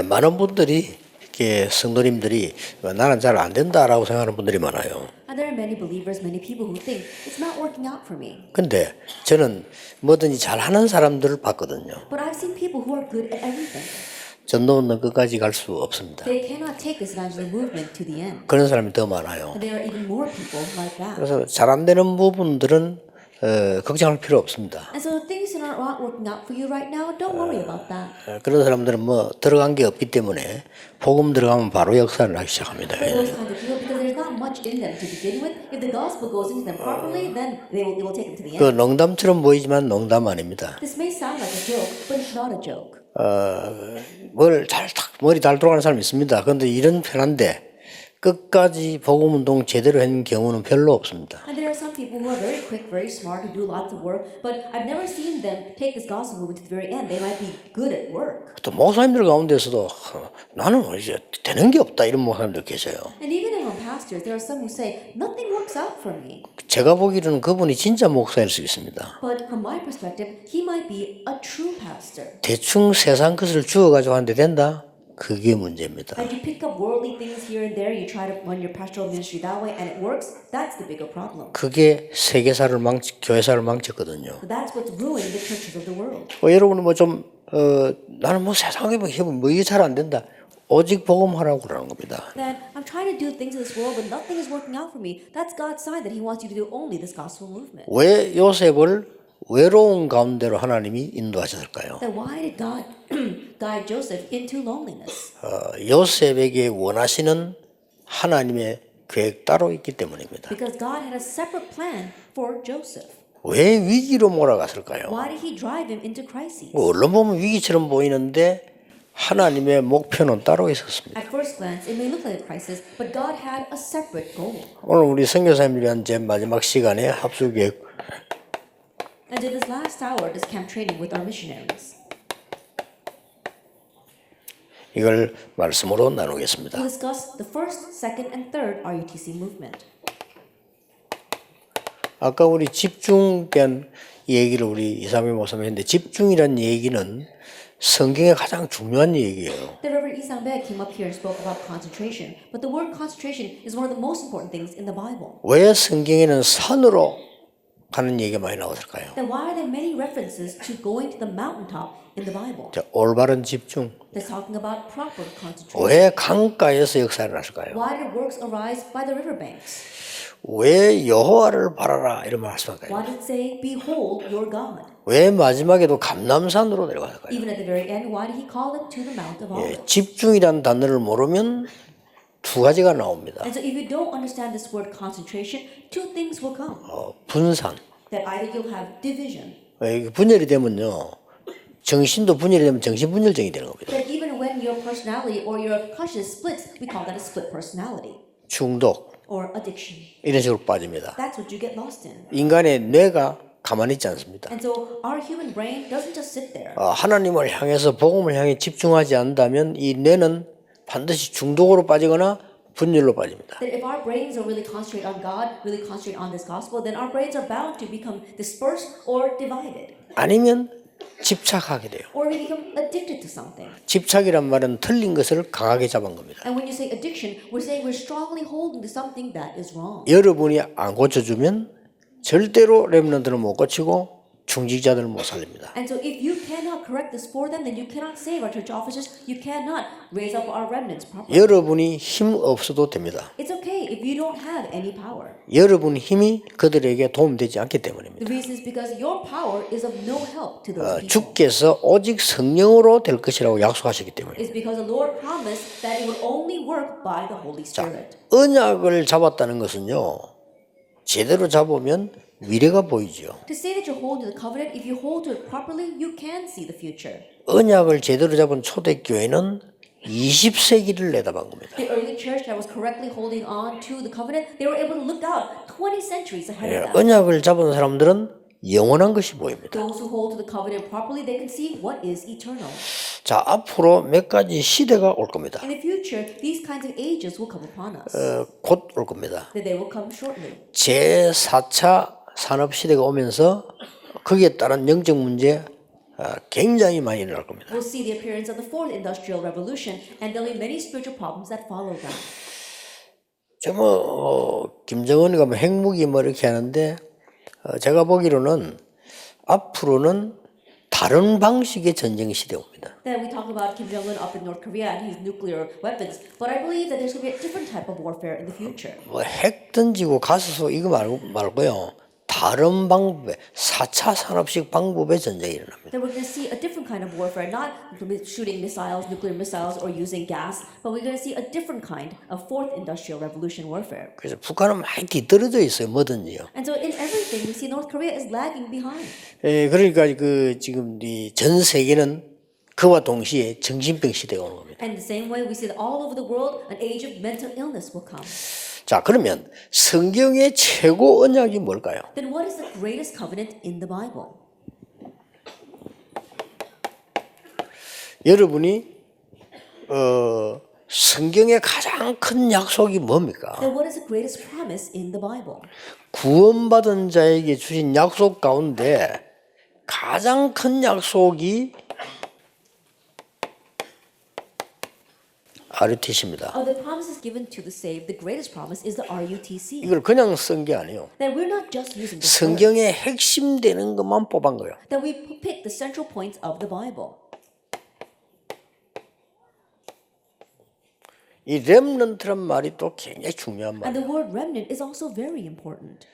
많은 분들이 이렇게 성도님들이 나는 잘 안 된다라고 생각하는 분들이 많아요. And there are many believers, many people who think it's not working out for me. 근데 저는 뭐든지 잘하는 사람들을 봤거든요. But I've seen people who are good at everything. 전도는 끝까지 갈 수 없습니다. They cannot take this evangelism movement to the end. 그런 사람이 더 많아요. And there are even more people like that. 그래서 잘 안 되는 부분들은 걱정할 필요 없습니다. And so things that are not working out for you right now, don't worry about that. 그런 사람들은 뭐 들어간 게 없기 때문에 복음 들어가면 바로 역사를 하기 시작합니다. For those kinds of people, because there's not much in them to begin with, if the gospel goes into them properly, then they will take it to the 그 end. 농담처럼 보이지만 농담 아닙니다. This may sound like a joke, but it's not a joke. 머리 잘 돌아가는 사람이 있습니다. 그런데 이런 편한데 끝까지 복음 운동 제대로 한 경우는 별로 없습니다. And there are some people who are very quick, very smart, who do lots of work, but I've never seen them take this gospel movement to the very end. They might be good at work. 또 목사님들 가운데서도 나는 이제 되는 게 없다 이런 목사님들 계세요. And even among pastors, there are some who say, nothing works out for me. 제가 보기로는 그분이 진짜 목사일 수 있습니다. But from my perspective, he might be a true pastor. 대충 세상 것을 주워가지고 하는데 된다? 그게 문제입니다. And you pick up worldly things here and there, you try to run your pastoral ministry that way, and it works, that's the bigger problem. 그게 세계사를 교회사를 망쳤거든요. So that's what's ruining the churches of the world. 여러분은 나는 세상에 이게 잘 안 된다. 오직 복음하라고 그러는 겁니다. That I'm trying to do things in this world, but nothing is working out for me. That's God's sign that He wants you to do only this gospel movement. 왜 요셉을 외로운 가운데로 하나님이 인도하셨을까요? Then why did God guide Joseph into loneliness? 요셉에게 원하시는 하나님의 계획 따로 있기 때문입니다. Because God had a separate plan for Joseph. 왜 위기로 몰아갔을까요? Why did He drive him into crises? 얼른 보면 위기처럼 보이는데 하나님의 목표는 따로 있었습니다. At first glance, it may look like a crisis, but God had a separate goal. 오늘 우리 선교사님들이 제 마지막 시간에 합수계획 And in this last hour, this camp training with our missionaries, 이걸 말씀으로 나누겠습니다. we'll discuss the first, second, and third RUTC movement. 아까 우리 집중된 얘기를 우리 이상민 목사님 했는데 집중이란 얘기는 성경의 가장 중요한 얘기예요. The Reverend Lee Sang-bae came up here and spoke about concentration, but the word concentration is one of the most important things in the Bible. 왜 성경에는 산으로 가는 얘기가 많이 나왔을까요? Then why are there many references to going to the mountaintop in the Bible? 올바른 집중. That's talking about proper concentration. 왜 강가에서 역사를 났을까요? Why did works arise by the riverbanks? 왜 여호와를 바라라 이런 말씀할까요? Why did it say, behold your God? 왜 마지막에도 감람산으로 내려갈까요? Even at the very end, why did he call it to the Mount of Olives? 집중이란 단어를 모르면 두 가지가 나옵니다. And so if you don't understand this word concentration, two things will come. 분산. That either you'll have division, 이게 분열이 되면요. 정신도 분열이 되면 정신분열증이 되는 겁니다. that even when your personality or your consciousness splits, we call that a split personality 중독. or addiction. 이런 식으로 빠집니다. That's what you get lost in. 인간의 뇌가 가만히 있지 않습니다. And so our human brain doesn't just sit there. 하나님을 향해서 복음을 향해 집중하지 않는다면 이 뇌는 반드시 중독으로 빠지거나 분열로 빠집니다. That if our brains are really concentrated on God, really concentrated on this gospel, then our brains are bound to become dispersed or divided. 아니면 집착하게 돼요. Or we become addicted to something. 집착이란 말은 틀린 것을 강하게 잡은 겁니다. And when you say addiction, we're saying we're strongly holding to something that is wrong. 여러분이 안 고쳐주면 절대로 렘넌트는 못 고치고 중직자들은 못 살립니다. And so if you cannot correct this for them, then you cannot save our church officers, you cannot raise up our remnants properly. 여러분이 힘 없어도 됩니다. It's okay if you don't have any power. 여러분 힘이 그들에게 도움되지 않기 때문입니다. The reason is because your power is of no help to those people. 주께서 오직 성령으로 될 것이라고 약속하셨기 때문에 It's because the Lord promised that it would only work by the Holy Spirit. 언약을 잡았다는 것은요. 제대로 잡으면 미래가 보이죠. To say that you're holding to the covenant, if you hold to it properly, you can see the future. 언약을 제대로 잡은 초대교회는 20세기를 내다본 겁니다. The early church that was correctly holding on to the covenant, they were able to look out 20 centuries ahead of them. 언약을 잡은 사람들은 영원한 것이 보입니다. Those who hold to the covenant properly, they can see what is eternal. 자, 앞으로 몇 가지 시대가 올 겁니다. In the future, these kinds of ages will come upon us. 곧 올 겁니다. That they will come shortly. 제4차 산업시대가 오면서 거기에 따른 영적 문제 굉장히 많이 일어날 겁니다. We'll see the appearance of the fourth industrial revolution, and there'll be many spiritual problems that follow that. 김정은이가 뭐 핵무기 뭐 이렇게 하는데 제가 보기로는 앞으로는 다른 방식의 전쟁 시대 옵니다. Then we talk about Kim Jong-un up in North Korea and his nuclear weapons, but I believe that there's going to be a different type of warfare in the future. 뭐 핵 던지고 가스소 이거 말고요. 다른 방법의 4차 산업식 방법의 전쟁이 일어납니다. Then we're going to see a different kind of warfare, not shooting missiles, nuclear missiles, or using gas, but we're going to see a different kind of fourth industrial revolution warfare. 그래서 북한은 많이 뒤떨어져 있어요. 뭐든지요. And so in everything, we see North Korea is lagging behind. 그러니까 지금 이 전 세계는 그와 동시에 정신병 시대가 오는 겁니다. And the same way, we see that all over the world, an age of mental illness will come. 자, 그러면 성경의 최고 언약이 뭘까요? Then what is the greatest covenant in the Bible? 여러분이 성경의 가장 큰 약속이 뭡니까? Then what is the greatest promise in the Bible? 구원받은 자에게 주신 약속 가운데 가장 큰 약속이 RUTC입니다. Of the promises given to the saved, the greatest promise is the RUTC. 이걸 그냥 쓴 게 아니에요. That we're not just using this word, 성경의 핵심 되는 것만 뽑은 거예요. that we pick the central points of the Bible. 이 렘넌트란 말이 또 굉장히 중요한 And 말이에요. the word remnant is also very important.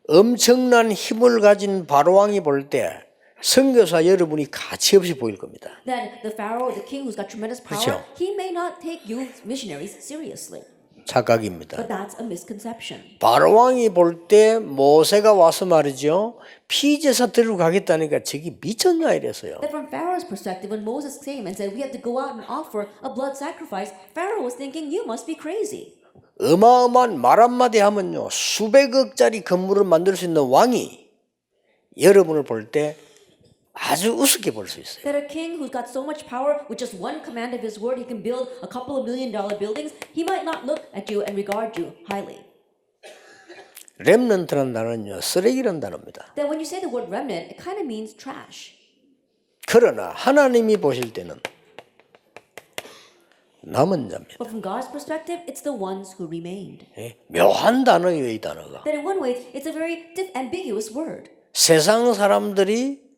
엄청난 힘을 가진 바로왕이 볼 때 선교사 여러분이 가치없이 보일 겁니다. That the Pharaoh, the king who's got tremendous power, 그렇죠. he may not take you missionaries seriously. 착각입니다. But that's a misconception. 바로왕이 볼 때 모세가 와서 말이죠. 피제사 들고 가겠다니까 저기 미쳤냐 이랬어요. That from Pharaoh's perspective, when Moses came and said we have to go out and offer a blood sacrifice, Pharaoh was thinking you must be crazy. 어마어마한 말 한마디 하면요. 수백억짜리 건물을 만들 수 있는 왕이 여러분을 볼 때 아주 우습게 볼 수 있어요. That a king who's got so much power, with just one command of his word, he can build a couple of $1 million buildings, he might not look at you and regard you highly. 렘넌트라는 단어는요. 쓰레기라는 단어입니다. That when you say the word remnant, it kind of means trash. 그러나 하나님이 보실 때는 남은 자입니다. But from God's perspective, it's the ones who remained. 묘한 단어예요, 이 단어가. That in one way, it's a very ambiguous word. 세상 사람들이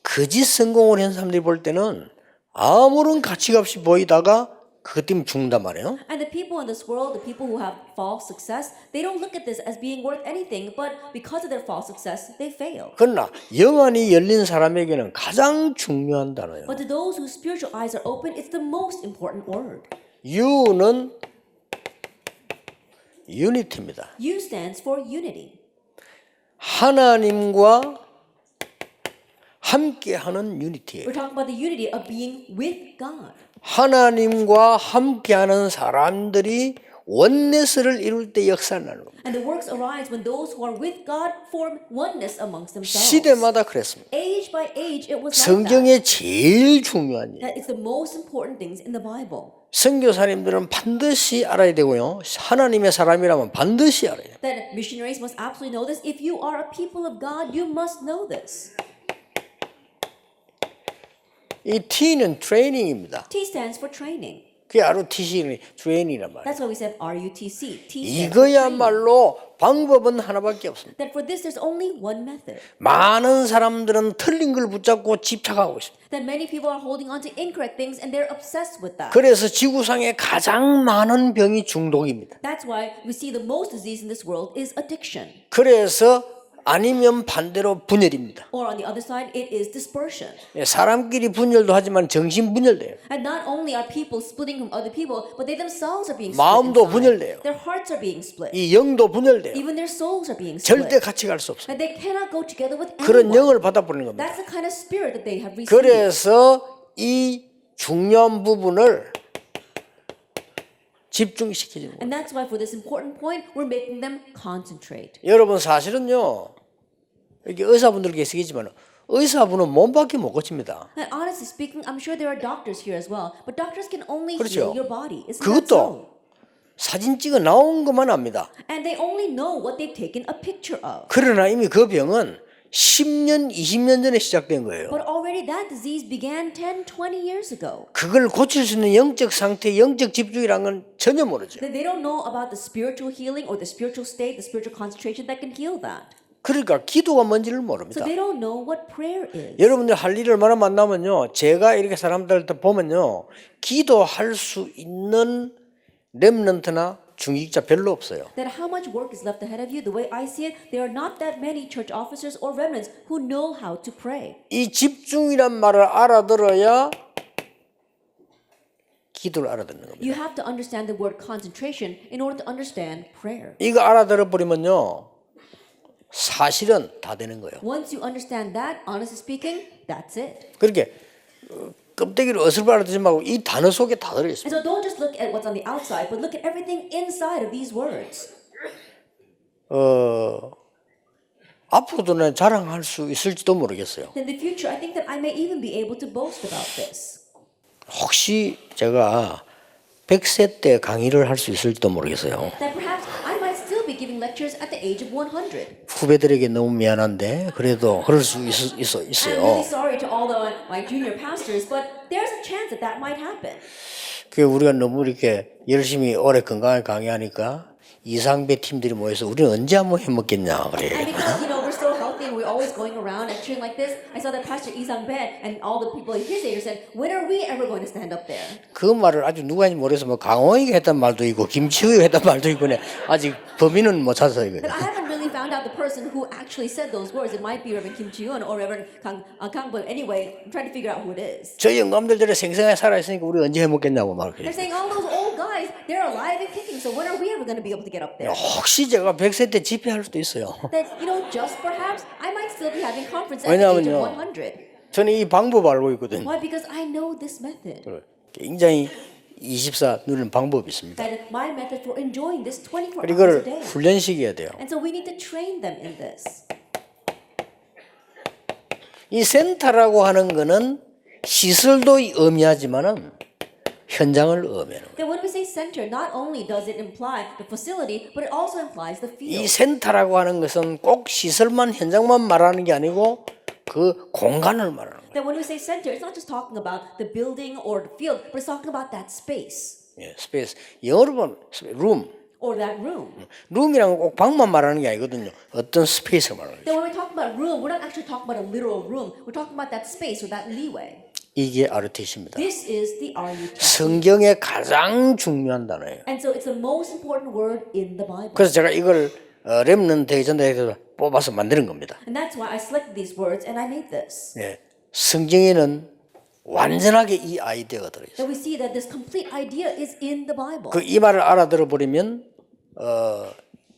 거짓 성공을 한 사람들이 볼 때는 아무런 가치가 없이 보이다가 그것 때문에 죽는단 말이에요. And the people in this world, the people who have false success, they don't look at this as being worth anything, but because of their false success, they fail. 그러나 영안이 열린 사람에게는 가장 중요한 단어예요. But to those whose spiritual eyes are open, it's the most important word. U는 유니티입니다. U stands for unity. 하나님과 함께하는 유니티예요. We're talking about the unity of being with God. 하나님과 함께하는 사람들이 원네스를 이룰 때 역사를 나는 겁니다. And the works arise when those who are with God form oneness amongst themselves. 시대마다 그랬습니다. Age by age, it was like that. 성경의 제일 중요한 일. That it's the most important things in the Bible. 선교사님들은 반드시 알아야 되고요. 하나님의 사람이라면 반드시 알아야 돼요. That missionaries must absolutely know this. If you are a people of God, you must know this. 이 T는 트레이닝입니다. T stands for training. 그게 RUTC는 트레이닝이란 말이에요. That's why we said RUTC. T stands for training. 이거야말로 방법은 하나밖에 없습니다. That for this, there's only one method. 많은 사람들은 틀린 걸 붙잡고 집착하고 있습니다. That many people are holding on to incorrect things and they're obsessed with that. 그래서 지구상에 가장 많은 병이 중독입니다. That's why we see the most disease in this world is addiction. 그래서 아니면 반대로 분열입니다. Or on the other side, it is dispersion. 사람끼리 분열도 하지만 정신 분열돼요. And not only are people splitting from other people, but they themselves are being split 마음도 inside. 분열돼요. Their hearts are being split. 이 영도 분열돼요. Even their souls are being split. 절대 같이 갈 수 없어요. And they cannot go together with 그런 anyone. 영을 받아버리는 겁니다. That's the kind of spirit that they have received. 그래서 이 중요한 부분을 집중시키는 거예요. And that's why for this important point, we're making them concentrate. 여러분 사실은요. 이렇게 의사분들 계시겠지만 의사분은 몸밖에 못 고칩니다. And honestly speaking, I'm sure there are doctors here as well, but doctors can only 그렇죠. heal your body. Isn't that 그것도 so? 사진 찍어 나온 것만 압니다. And they only know what they've taken a picture of. 그러나 이미 그 병은 10년, 20년 전에 시작된 거예요. But already that disease began 10, 20 years ago. 그걸 고칠 수 있는 영적 상태, 영적 집중이라는 건 전혀 모르죠. They don't know about the spiritual healing or the spiritual state, the spiritual concentration that can heal that. 그러니까 기도가 뭔지를 So 모릅니다. they don't know what prayer is. 여러분들 할 일을 얼마나 만나면요, 제가 이렇게 사람들 보면요, 기도할 수 있는 렘넌트나 중직자 별로 없어요. That how much work is left ahead of you, the way I see it, there are not that many church officers or remnants who know how to pray. 이 집중이란 말을 알아들어야 기도를 알아듣는 겁니다. You have to understand the word concentration in order to understand prayer. 이거 알아들어 버리면요, 사실은 다 되는 거예요. Once you understand that, honestly speaking, that's it. 그렇게 껍데기를 어설프 알아듣지 말고 이 단어 속에 다 들어 And 있습니다. so don't just look at what's on the outside, but look at everything inside of these words. 앞으로도 는 자랑할 수 있을지도 모르겠어요. In the future, I think that I may even be able to boast about this. 혹시 제가 100세 때 강의를 할 수 있을지도 모르겠어요. That perhaps I might still be giving lectures at the age of 100. 후배들에게 너무 미안한데 그래도 그럴 수 I'm 있어요. really sorry to all my junior pastors, but there's a chance that that might happen. 그 우리가 너무 이렇게 열심히 오래 건강하게 강의하니까 이상배 팀들이 모여서 우리는 언제 한번 해먹겠냐 그래. And because we're so healthy and we're always going around lecturing like this, I saw that Pastor Isang Be and all the people in his age said, "When are we ever going to stand up there?" 그 말을 아주 누가 모르겠어. 뭐 강호이가 했단 말도 있고 김치우가 했단 말도 있고 아직 범인은 못 찾아서 이거. But I haven't really found out the person who actually said those words. It might be Reverend Kim Ji-yoon or Reverend Kang but anyway, I'm trying to figure out who it is. 저 영감들 저래 생생하게 살아있으니까 우리 언제 해먹겠냐고 말 그래. They're saying all those old guys, they're alive and kicking. So when are we ever going to be able to get up there? 혹시 제가 100세 때 집회할 수도 있어요. That just perhaps I might still be having conference at the age of 100. 저는 이 방법 알고 있거든요. Why? Because I know this method. 굉장히 24 누리는 방법이 있습니다. That my method for enjoying this 24 hours a 이걸 day. 훈련시켜야 돼요. And so we need to train them in this. 이 센터라고 하는 거는 시설도 의미하지만은 현장을 의미하는 거예요. Then when we say center, not only does it imply the facility, but it also implies the 이 field. 센터라고 하는 것은 꼭 시설만 현장만 말하는 게 아니고 그 공간을 말하는 거예요. Then when we say center, it's not just talking about the building or the field, but it's talking about that space 예, 스페이스. 영어로 보면 room. or that room. 룸이란 건 꼭 방만 말하는 게 아니거든요. 어떤 스페이스를 말하는 거예요. Then when we talk about room, we're not actually talking about a literal room. We're talking about that space or that leeway. 이게 RUTC입니다. This is the RUT. 성경의 가장 중요한 단어예요. And so it's the most important word in the Bible. 그래서 제가 이걸 렘넌트에 전달해서 뽑아서 만드는 겁니다. And that's why I selected these words and I made this. 예, 성경에는 완전하게 이 아이디어가 들어있어요. That we see that this complete idea is in the Bible. 그 이 말을 알아들어 버리면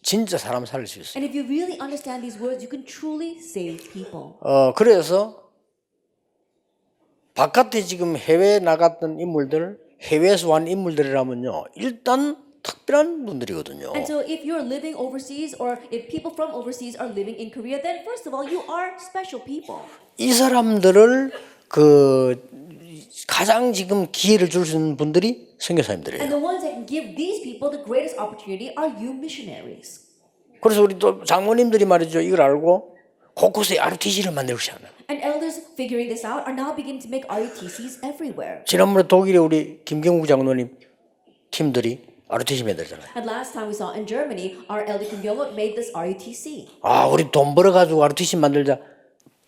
진짜 사람 살릴 수 있어요. And if you really understand these words, you can truly save people. 그래서 바깥에 지금 해외에 나갔던 인물들, 해외에서 온 인물들이라면요, 일단 특별한 분들이거든요. And so if you're living overseas or if people from overseas are living in Korea, then first of all, you are special people. 이 사람들을 그 가장 지금 기회를 줄 수 있는 분들이 선교사님들이에요. And the ones that can give these people the greatest opportunity are you missionaries. 그래서 우리 또 장모님들이 말이죠, 이걸 알고 곳곳에 RUTC를 만들고 시작해요. And elders figuring this out are now beginning to make RUTCs everywhere. 지난번에 독일에 우리 김경국 장로님 팀들이 RUTC 만들잖아요. And last time we saw in Germany, our elder Kim Byung-wook made this RUTC. 아, 우리 돈 벌어가지고 RUTC 만들자.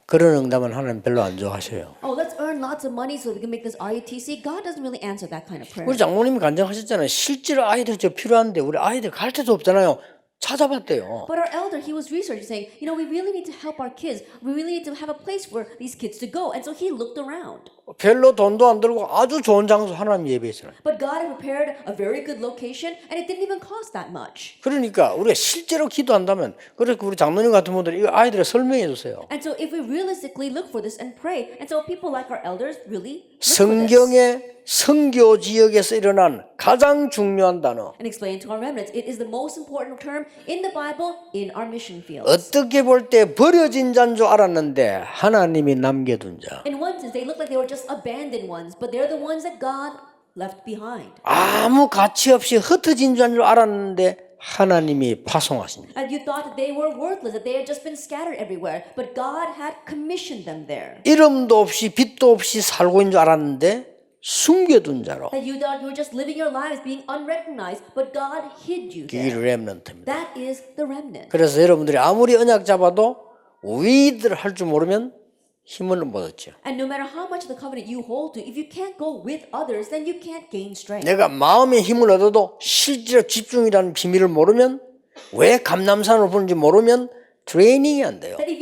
그런 응답은 하나님 별로 안 좋아하셔요. Oh, let's earn lots of money so we can make this RUTC. God doesn't really answer that kind of prayer. 우리 장모님이 간증하셨잖아요. 실제로 아이들 저 필요한데 우리 아이들 갈 데도 없잖아요. 찾아봤대요. But our elder, he was researching, saying, we really need to help our kids. We really need to have a place for these kids to go. And so he looked around. 별로 돈도 안 들고 아주 좋은 장소 하나님 예배했잖아요. But God had prepared a very good location, and it didn't even cost that much. 그러니까 우리가 실제로 기도한다면, 그래서 우리 장로님 같은 분들이 이거 아이들에 설명해 주세요. And so if we realistically look for this and pray, and so people like our elders really look for this. 성경의 선교 지역에서 일어난 가장 중요한 단어. And explain to our remnants, it is the most important term in the Bible in our mission fields. 어떻게 볼 때 버려진 자인 줄 알았는데 하나님이 남겨둔 자. In one sense, they look like they were just abandoned ones, but they're the ones that God left behind. 아무 가치 없이 흩어진 자인 줄 알았는데 하나님이 파송하십니다. And you thought that they were worthless, that they had just been scattered everywhere. But God had commissioned them there. 이름도 없이 빛도 없이 살고 있는 줄 알았는데 숨겨둔 자로. That you thought you were just living your lives being unrecognized, but God hid you 이 there. 렘넌트입니다. That is the remnant. 그래서 여러분들이 아무리 언약 잡아도 위들 할 줄 모르면 힘을 못 얻죠. And no matter how much of the covenant you hold to, if you can't go with others, then you can't gain strength. 내가 마음의 힘을 얻어도 실제로 집중이라는 비밀을 모르면 왜 감남산을 보는지 모르면 트레이닝이 안 돼요. That if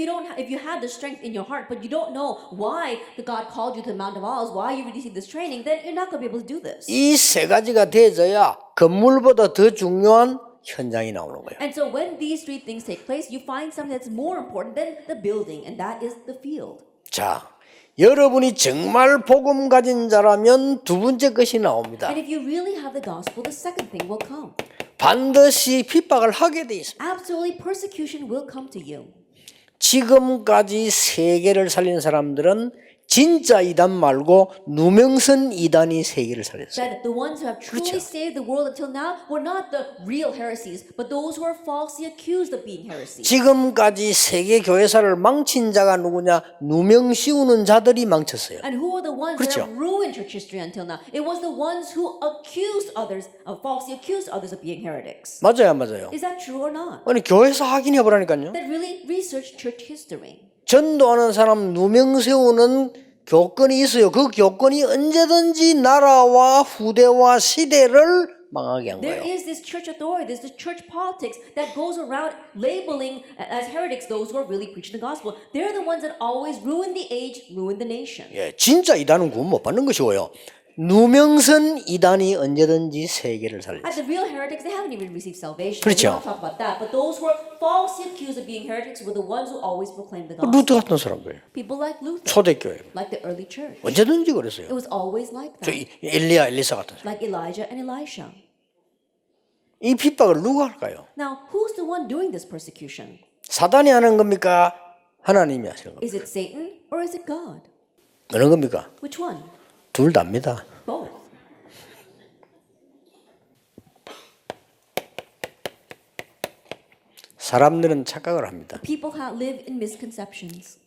you have the strength in your heart, but you don't know why the God called you to the Mount of Olives, why you received this training, then you're not going to be able to do this. 이 세 가지가 되어야 건물보다 더 중요한 현장이 나오는 거예요. And so when these three things take place, you find something that's more important than the building, and that is the field. 자, 여러분이 정말 복음 가진 자라면 두 번째 것이 나옵니다. And if you really have the gospel, the second thing will come. 반드시 핍박을 하게 돼 있습니다. Absolutely, persecution will come to you. 지금까지 세계를 살린 사람들은 진짜 이단 말고 누명선 이단이 세계를 살렸어요. That the ones who have truly saved the world until now were not the real heresies, but those who are falsely accused of being heresies. 지금까지 세계 교회사를 망친 자가 누구냐? 누명 씌우는 자들이 망쳤어요. And who are the ones 그렇죠. that have ruined church history until now? It was the ones who accused others, falsely accused others of being heretics. 맞아요, 맞아요. Is that true or not? 아니 교회사 확인해 보라니까요. That really research church history. 전도하는 사람 누명 세우는 교권이 있어요. 그 교권이 언제든지 나라와 후대와 시대를 망하게 한 There 거예요. is this church authority, there's this church politics that goes around labeling as heretics those who are really preaching the gospel. They're the ones that always ruin the age, ruin the nation. 예, 진짜 이단은 구원 못 받는 것이고요. 누명선 이단이 언제든지 세계를 살렸어요. As the real heretics, they haven't even received salvation. 그렇죠. We don't talk about that. But those who are falsely accused of being heretics were the ones who always proclaimed the gospel. 루터 같은 사람들, People like Luther, 초대교회 like the early church. 언제든지 It 그랬어요. was always like 저 that. 엘리야, 엘리사 같은 사람. Like Elijah and Elisha. 이 핍박을 누가 할까요? Now, who's the one doing this persecution? 사단이 하는 겁니까? 하나님이 하시는 겁니까? Is it Satan or is it God? 어느 겁니까? Which one? 둘 다입니다. Both. 사람들은 착각을 합니다. People live in misconceptions.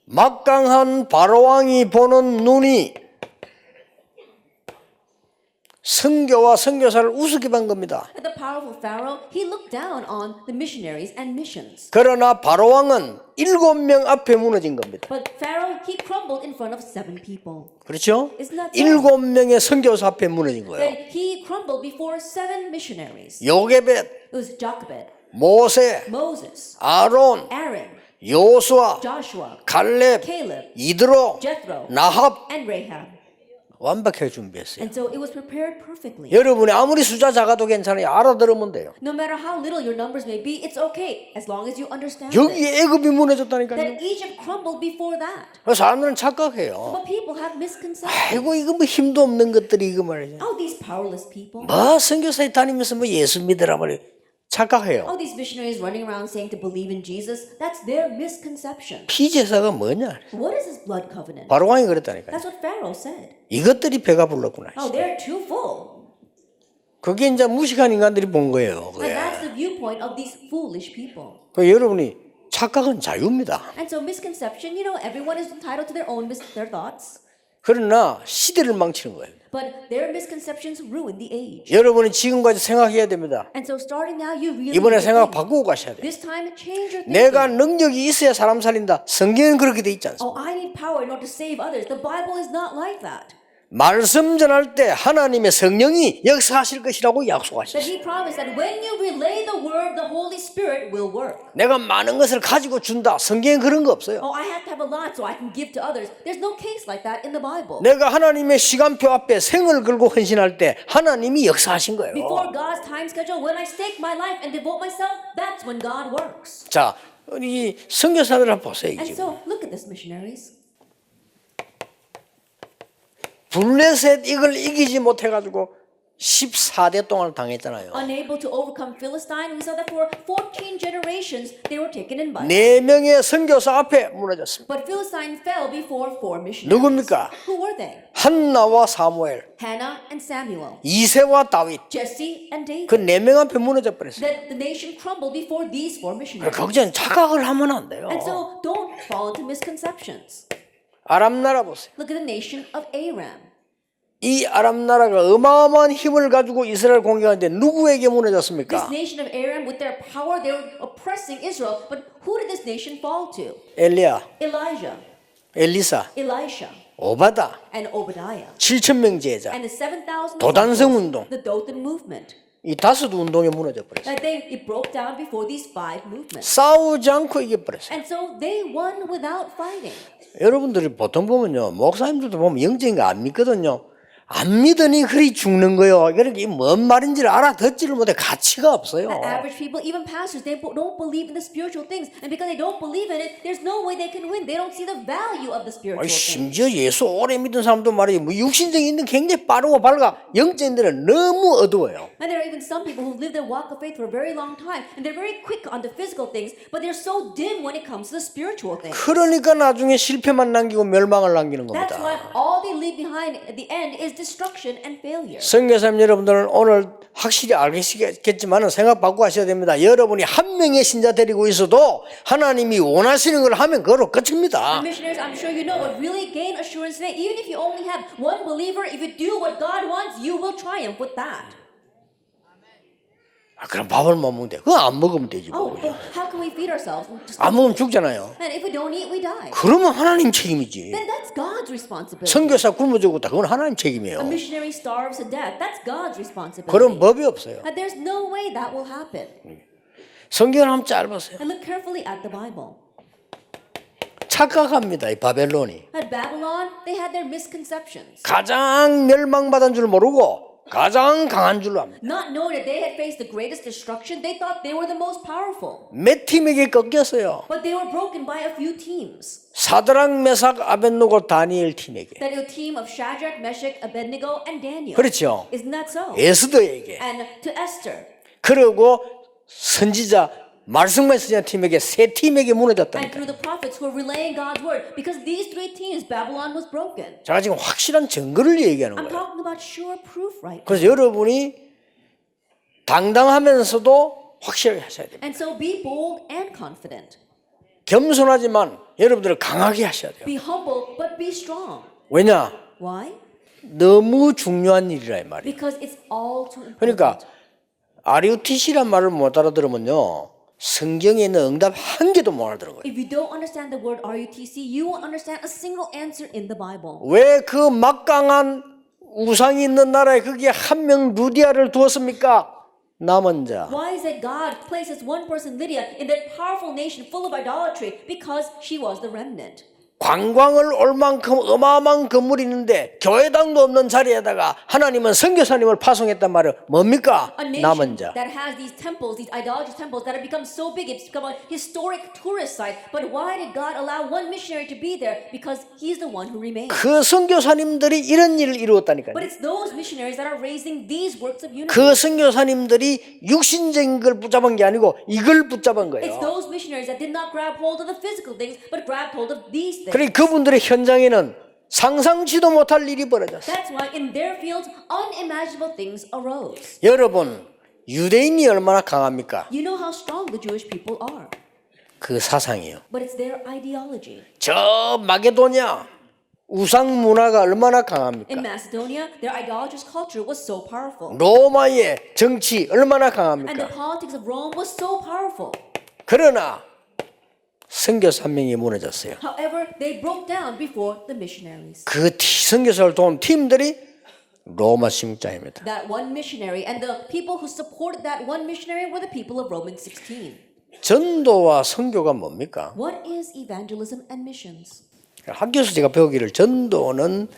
막강한 바로왕이 보는 눈이 선교와 선교사를 우습게 본 겁니다. The powerful Pharaoh, he looked down on the missionaries and missions. 그러나 바로왕은 7명 앞에 무너진 겁니다. But Pharaoh, he crumbled in front of 7 people. 그렇죠? Isn't that so? 7명의 선교사 앞에 무너진 거예요. That he crumbled before 7 missionaries. 요게벳, It was Jochebed, 모세, Moses, 아론, Aaron, 요수아, Joshua, 갈렙, Caleb, 이드로, Jethro, 나합 and Rahab. 완벽하게 준비했어요. And so it was prepared perfectly. 여러분이 아무리 숫자 작아도 괜찮아요. 알아들으면 돼요. No matter how little your numbers may be, it's okay as long as you understand 여기 it. 애굽이 무너졌다니까요. That Egypt crumbled before that. 그래서 사람들은 착각해요. But people have misconceptions. 아이고 이거 뭐 힘도 없는 것들이 이거 말이죠. Oh, these powerless people. 뭐 선교사에 다니면서 뭐 예수 믿으라 말이에요. 착각해요. Oh, these missionaries running around saying to believe in Jesus. That's their misconception. 피제사가 뭐냐? What is this blood covenant? 바로왕이 그랬다니까요. That's what Pharaoh said. 이것들이 배가 불렀구나. Oh, they're too full. 그게 이제 무식한 인간들이 본 거예요. And 그게. that's the viewpoint of these foolish people. 그 여러분이 착각은 자유입니다. And so misconception, everyone is entitled to their own their thoughts. 그러나 시대를 망치는 거예요. But their misconceptions ruin the age. 여러분이 지금까지 생각해야 됩니다. And so starting now, you really 이번에 need to 생각 think. 바꾸고 가셔야 돼요. This time, change your thinking. 내가 능력이 있어야 사람 살린다. 성경은 그렇게 돼 있지 않습니까? Oh, I need power in order to save others. The Bible is not like that. 말씀 전할 때 하나님의 성령이 역사하실 것이라고 That 약속하셨어요. He promised that when you relay the word, the Holy Spirit will work. 내가 많은 것을 가지고 준다. 성경에 그런 거 없어요. Oh, I have to have a lot so I can give to others. There's no case like that in the Bible. 내가 하나님의 시간표 앞에 생을 걸고 헌신할 때 하나님이 역사하신 거예요. Before God's time schedule, when I stake my life and devote myself, that's when God works. 자, 이 선교사들 한번 보세요. And 지금. so, look at this, missionaries. 블레셋 이걸 이기지 못해가지고 14대 동안 당했잖아요. Unable to overcome Philistine, we saw that for 14 generations they were taken in by. 4명의 선교사 앞에 무너졌습니다. But Philistine fell before 4 missionaries. 누굽니까? Who were they? 한나와 사무엘, Hannah and Samuel, 이새와 다윗. Jesse and David. 그 4명 앞에 무너져 버렸어요. That the nation crumbled before these 4 missionaries. 거기서 착각을 하면 안 돼요. And so don't fall into misconceptions. 아람 나라 보세요. Look at the nation of Aram. 이 아람 나라가 어마어마한 힘을 가지고 이스라엘 공격하는데 누구에게 무너졌습니까? This nation of Aram, with their power, they were oppressing Israel. But who did this nation fall to? 엘리야, Elijah, 엘리사, Elisha, 오바다, and Obadiah. 7,000명 제자. And the 7,000 도단성 disciples, 운동. the Dothan movement. 이 5 운동에 무너져 버렸어요. That it broke down before these 5 movements. 싸우지 않고 이겨 버렸어요. And so they won without fighting. 여러분들이 보통 보면요, 목사님들도 보면 영적인 거 안 믿거든요. 안 믿으니 그리 죽는 거요. 그러니까 이 뭔 말인지를 알아듣지를 못해. 가치가 없어요. The average people, even pastors, they don't believe in the spiritual things. And because they don't believe in it, there's no way they can win. They don't see the value of the spiritual things. 심지어 예수 오래 믿은 사람도 말이에요. 뭐 육신적인 있는 굉장히 빠르고 밝아. 영적인들은 너무 어두워요. And there are even some people who live their walk of faith for a very long time. And they're very quick on the physical things, but they're so dim when it comes to the spiritual things. 그러니까 나중에 실패만 남기고 멸망을 남기는 That's 겁니다. why all they leave behind at the end is destruction and failure. 선교사님 여러분들은 오늘 확실히 알겠지만 생각 바꾸고 하셔야 됩니다. 여러분이 한 명의 신자 데리고 있어도 하나님이 원하시는 걸 하면 그거로 끝입니다. Missionaries, I'm sure you know what really gain assurance today. Even if you only have one believer, if you do what God wants, you will triumph with that. 그럼 밥을 못 먹는데 그거 안 먹으면 되지 Oh, 뭐. but how can we feed ourselves? 안 먹으면 죽잖아요. And if we don't eat, we die. 그러면 하나님 책임이지. Then that's God's responsibility. 선교사 굶어 죽었다. 그건 하나님 책임이에요. A missionary starves to death. That's God's responsibility. 그런 법이 없어요. And there's no way that will happen. 성경을 한번 잘 보세요. And look carefully at the Bible. 착각합니다. 이 바벨론이. At Babylon, they had their misconceptions. 가장 멸망받은 줄 모르고 가장 강한 줄로 압니다. Not knowing that they had faced the greatest destruction, they thought they were the most powerful. 몇 팀에게 꺾였어요. But they were broken by a few teams. 사드락, 메삭, 아벳노고, 다니엘 팀에게. That a team of Shadrach, Meshach, Abednego, and Daniel. 그렇죠. Isn't that so? 에스더에게. And to Esther. 그리고 선지자 말씀만 쓰는 팀에게 세 팀에게 And 무너졌다니까. through the prophets who were relaying God's word. Because these 3 teams, Babylon was broken. 제가 지금 확실한 증거를 얘기하는 I'm 거예요. talking about sure proof right now. 그래서 여러분이 당당하면서도 확실하게 하셔야 됩니다. And so be bold and confident. 겸손하지만 여러분들은 강하게 하셔야 돼요. Be humble, but be strong. 왜냐? Why? 너무 중요한 일이라 이 말이에요. Because it's all too important. 그러니까 RUTC란 말을 못 알아들으면요. 성경에 있는 응답 한 개도 못 알아들은 거예요. If you don't understand the word RUTC, you won't understand a single answer in the Bible. 왜 그 막강한 우상이 있는 나라에 거기에 한 명 루디아를 두었습니까? 남은 자. Why is it God places one person, Lydia, in that powerful nation full of idolatry? Because she was the remnant. 관광을 올 만큼 어마어마한 건물이 있는데 교회당도 없는 자리에다가 하나님은 선교사님을 파송했단 말은 뭡니까? A 남은 nation 자. that has these temples, these idolatrous temples that have become so big, it's become a historic tourist site. But why did God allow one missionary to be there? Because he's the one who remains. 그 선교사님들이 이런 일을 이루었다니까요. But it's those missionaries that are raising these works of unity. 그 선교사님들이 육신적인 걸 붙잡은 게 아니고 이걸 붙잡은 It's 거예요. those missionaries that did not grab hold of the physical things, but grabbed hold of these things. 그러니 그분들의 현장에는 상상치도 못할 일이 벌어졌어요. That's why in their fields, unimaginable things arose. 여러분, 유대인이 얼마나 강합니까? You know how strong the Jewish people are, 그 사상이요. but it's their ideology. 저 마게도냐 우상 문화가 얼마나 In 강합니까? Macedonia, their idolatrous culture was so powerful. 로마의 정치 얼마나 And the 강합니까? politics of Rome was so powerful. 그러나 선교사 한 명이 무너졌어요. However, they broke down before the missionaries. 그 선교사를 도운 팀들이 로마 식민자입니다. That one missionary and the people who supported that one missionary were the people of Romans 16. 전도와 선교가 뭡니까? What is evangelism and missions? 학교에서 제가 배우기를 전도는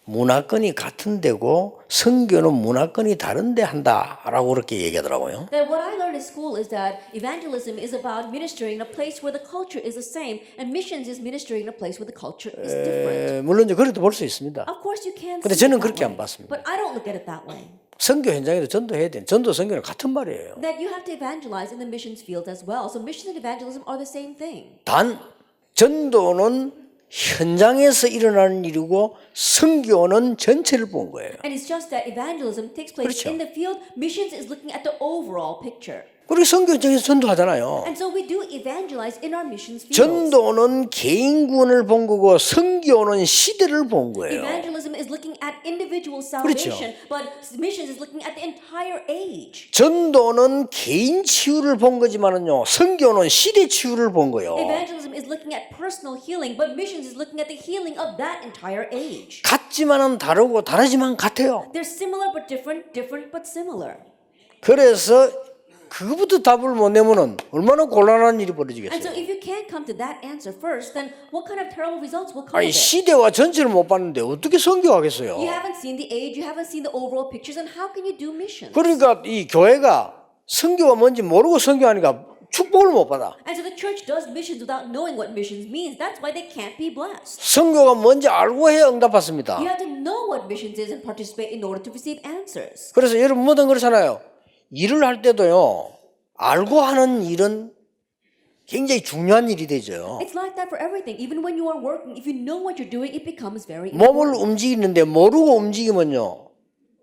문화권이 같은 데고 선교는 문화권이 다른데 한다라고 그렇게 얘기하더라고요. That what I learned in school is that evangelism is about ministering in a place where the culture is the same, and missions is ministering in a place where the culture is different. 물론 이제 그래도 볼 수 있습니다. Of course, you can. 근데 see it 저는 that 그렇게 안 way, 봤습니다. but I don't look at it that way. 선교 현장에도 전도해야 돼. 전도 선교는 같은 말이에요. That you have to evangelize in the missions field as well. So missions and evangelism are the same thing. 단 전도는 현장에서 일어나는 일이고 선교는 전체를 본 거예요. And it's just that evangelism takes place 그렇죠. in the field. Missions is looking at the overall picture. 우리 선교 현장에서 전도하잖아요. And so we do evangelize in our missions fields. 전도는 개인 구원을 본 거고 선교는 시대를 본 거예요. Evangelism is looking at individual 그렇죠. salvation, but missions is looking at the entire age. 전도는 개인 치유를 본 거지만은요. 선교는 시대 치유를 본 거예요. Evangelism is looking at personal healing, but missions is looking at the healing of that entire age. 같지만은 다르고 다르지만 같아요. They're similar but different, different but similar. 그래서 그거부터 답을 못 내면은 얼마나 곤란한 일이 And so 벌어지겠어요. if you can't come to that answer first, then what kind of terrible results will come 아니 of it? 시대와 전체를 못 봤는데 어떻게 You 선교하겠어요? haven't seen the age, you haven't seen the overall pictures, and how can you do missions? 그러니까 이 교회가 선교가 뭔지 모르고 선교하니까 축복을 못 받아. And so the church does missions without knowing what missions means. That's why they can't be blessed. 선교가 뭔지 알고 해야 응답받습니다. You have to know what missions is and participate in order to receive answers. 그래서 여러분 뭐든 그렇잖아요. 일을 할 때도요. 알고 하는 일은 굉장히 중요한 일이 되죠. It's like that for everything. Even when you are working, if you know what you're doing, it becomes very 몸을 important. 움직이는데 모르고 움직이면요.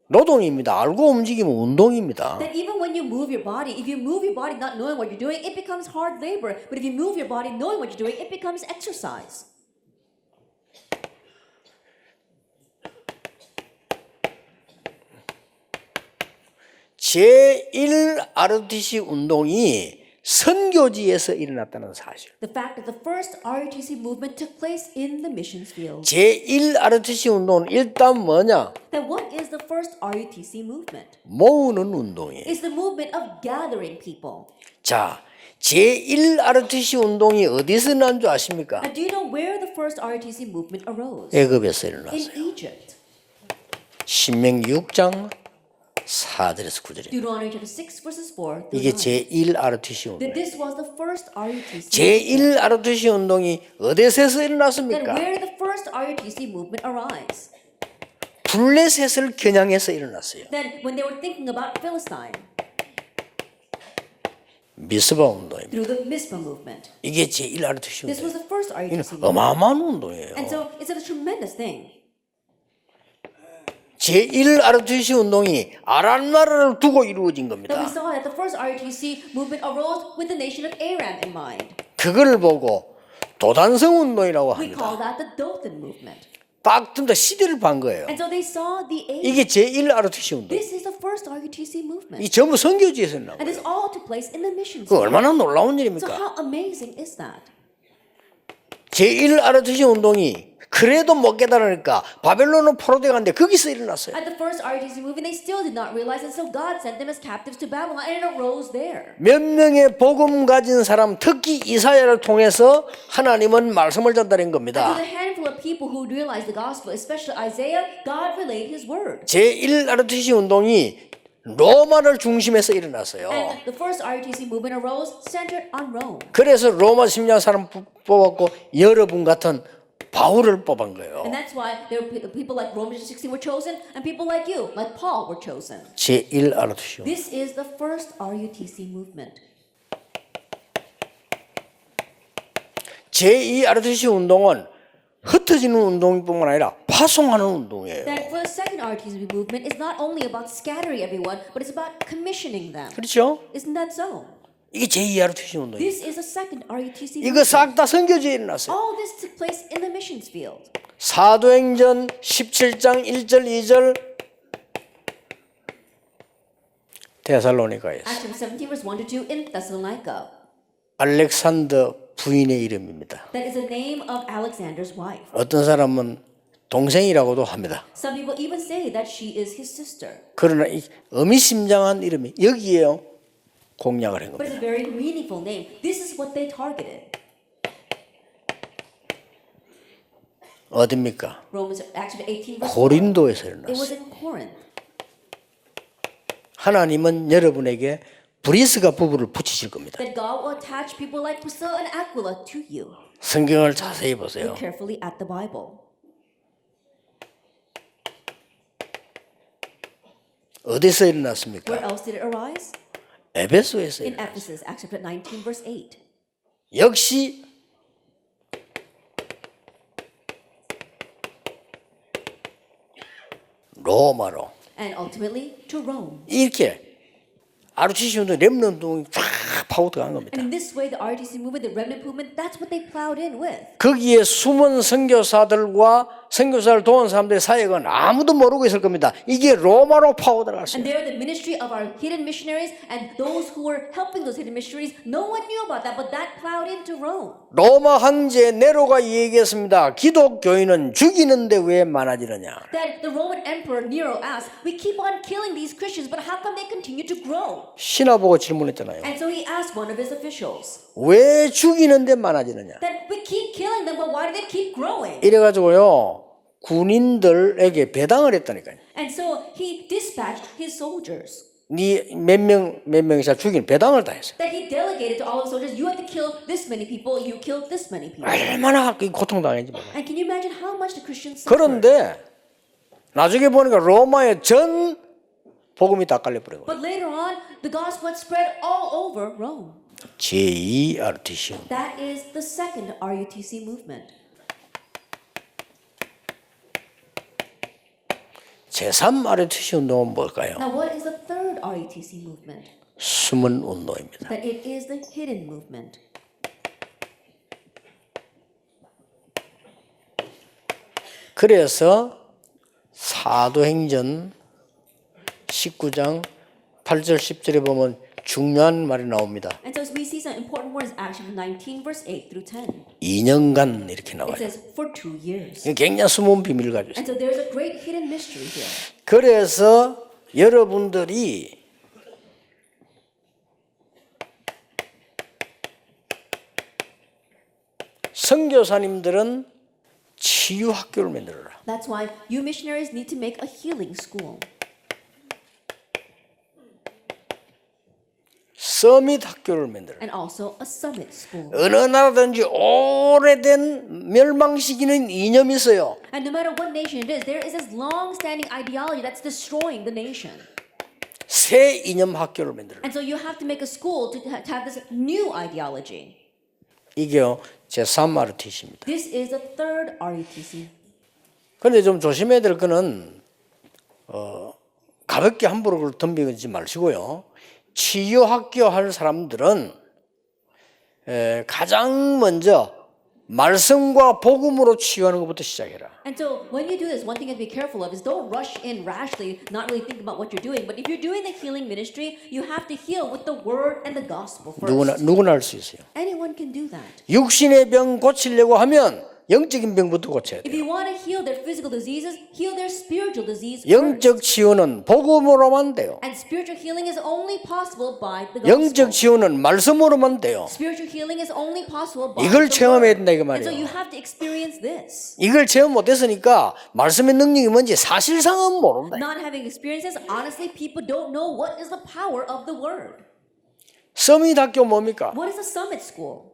노동입니다. 알고 움직이면 운동입니다. That even when you move your body, if you move your body not knowing what you're doing, it becomes hard labor. But if you move your body knowing what you're doing, it becomes exercise. 제1 ROTC 운동이 선교지에서 일어났다는 사실. The fact that the first RUTC movement took place in the missions field. 제1 ROTC 운동은 일단 뭐냐? Then what is the first RUTC movement? 모으는 운동이에요. It's the movement of gathering people. 자, 제1 ROTC 운동이 어디서 난 줄 아십니까? And do you know where the first RUTC movement arose? 애굽에서 In 일어났어요. Egypt. 신명기 6장 4절에서 9절에. Deuteronomy chapter 6 verses 4 through 이게 9. 제1 ROTC 운동. That this was the first RUTC. 제1 ROTC 운동이 어디서 Then 일어났습니까? where did the first RUTC movement arise? 블레셋을 겨냥해서 일어났어요. Then when they were thinking about Philistine 미스바 운동입니다. through the Mizpah movement. 이게 제1 ROTC This 운동. was the first 이는 RUTC movement. 어마어마한 운동이에요. And so it's a tremendous thing. 제1 ROTC 운동이 아람 나라를 두고 이루어진 That we 겁니다. saw that the first RUTC movement arose with the nation of Aram in mind. 그걸 보고 도단성 운동이라고 We call 합니다. that the Dothan movement. 딱 든다 시대를 반 거예요. And so they saw the age. 이게 제1 ROTC 운동. This is the first RUTC movement. 이 전부 선교지에서 나온 And 거예요. this all took place in the mission 그 field. 얼마나 놀라운 So 일입니까? how amazing is that? 제1 ROTC 운동이 그래도 못 깨달으니까 바벨론은 포로되어 갔는데 거기서 일어났어요. At the first RUTC movement, they still did not realize, and so God sent them as captives to Babylon, and it arose there. 몇 명의 복음 가진 사람, 특히 이사야를 통해서 하나님은 말씀을 전달한 And 겁니다. to the handful of people who realized the gospel, especially Isaiah, God relayed His word. 제1 ROTC 운동이 로마를 중심해서 일어났어요. And the first RUTC movement arose centered on Rome. 그래서 로마 심리학 사람 뽑았고 여러분 같은 바울을 뽑은 거예요. And that's why there were people like Romans 16 were chosen, and people like you, like Paul, were chosen. 제1 ROTC 운동. This is the first RUTC movement. 제2 ROTC 운동은 흩어지는 운동뿐만 아니라 파송하는 운동이에요. That for the second RUTC movement is not only about scattering everyone, but it's about commissioning them. 그렇죠? Isn't that so? 이게 제2 ROTC 운동이에요. This is a second RUTC 이거 movement. 싹 다 선교지에 일어났어요. All this took place in the missions field. 사도행전 17장 1절 2절 데살로니가에서 Acts chapter 17 verse 1 to 2 in Thessalonica. 알렉산더 부인의 이름입니다. That is the name of Alexander's wife. 어떤 사람은 동생이라고도 합니다. Some people even say that she is his sister. 그러나 이 의미심장한 이름이 여기에요. 공략을 한 But 겁니다. it's a very meaningful name. This is what they targeted. 어딥니까? Romans Acts 18 verse 4. 고린도에서 It was 일어났어요. in Corinth. 하나님은 여러분에게 브리스가 부부를 붙이실 겁니다. That God will attach people like Priscilla and Aquila to you. 성경을 자세히 보세요. Look carefully at the Bible. 어디서 일어났습니까? Where else did it arise? 에베소에서 In 일어났습니다. Ephesus, Acts chapter 19, verse 8. 역시 로마로 And ultimately to Rome. 이렇게 RUTC 운동 렘넌트 운동이 쫙 파고 들어간 겁니다. And in this way, the RUTC movement, the remnant movement, that's what they plowed in with. 거기에 숨은 선교사들과 선교사를 도운 사람들의 사역은 아무도 모르고 있을 겁니다. 이게 로마로 파고 And 들어갔습니다. there, the ministry of our hidden missionaries and those who were helping those hidden missionaries, no one knew about that, but that plowed into Rome. 로마 황제 네로가 얘기했습니다. 기독교인은 죽이는데 왜 많아지느냐? That the Roman Emperor Nero asked, we keep on killing these Christians, but how come they continue to grow? 신하 보고 질문했잖아요. And so he asked one of his officials, 왜 죽이는데 많아지느냐? that we keep killing them, but why do they keep growing? 이래가지고요 군인들에게 배당을 했다니까요. And so he dispatched his soldiers. 네 몇 명이서 죽인 배당을 다 했어요. That he delegated to all of the soldiers, you have to kill this many people, you killed this many people. 얼마나 고통당했는지 몰라요. And can you imagine how much the Christians suffered? 그런데 나중에 보니까 로마의 전 복음이 다 깔려버린 거예요. But later on, the gospel had spread all over Rome. 제2 RUTC. That is the second RUTC movement. 제3 RUTC 운동은 뭘까요? Now, what is the third RUTC movement? 숨은 운동입니다. That it is the hidden movement. 그래서 사도행전 19장 8절 10절에 보면 중요한 말이 나옵니다. And so we see some important words, Acts 19, verse 8 through 10. 2년간 이렇게 It 나와요. says, for 2 years. 굉장히 숨은 비밀을 가지고 있어요. And so there's a great hidden mystery here. 그래서 여러분들이 선교사님들은 치유 학교를 만들어라. That's why you missionaries need to make a healing school. 서밋 학교를 만들어라. And also a summit school. 어느 나라든지 오래된 멸망시키는 이념이 있어요. And no matter what nation it is, there is this long-standing ideology that's destroying the nation. 새 이념 학교를 만들어라. And so you have to make a school to have this new ideology. 이게요 제3 RUTC입니다. This is the third RUTC. 그런데 좀 조심해야 될 거는 가볍게 함부로 그걸 덤비지 마시고요. 치유 학교 할 사람들은 가장 먼저 말씀과 복음으로 치유하는 것부터 시작해라. And so when you do this, one thing you have to be careful of is don't rush in rashly, not really think about what you're doing. But if you're doing the healing ministry, you have to heal with the word and the gospel first. 누구나 할 수 있어요. Anyone can do that. 육신의 병 고치려고 하면 영적인 병부터 고쳐야 If 돼요. you want to heal their physical diseases, heal their spiritual disease first. 영적 치유는 복음으로만 돼요. And spiritual healing is only possible by the 영적 gospel. 치유는 말씀으로만 돼요. Spiritual healing is only possible by 이걸 the 체험해야 word. 된다 이거 And so you 말이에요. have to experience this. 이걸 체험 못했으니까 말씀의 능력이 뭔지 사실상은 모른다. Not having experiences, honestly, people don't know what is the power of the word. 서밋 학교 뭡니까? What is a summit school?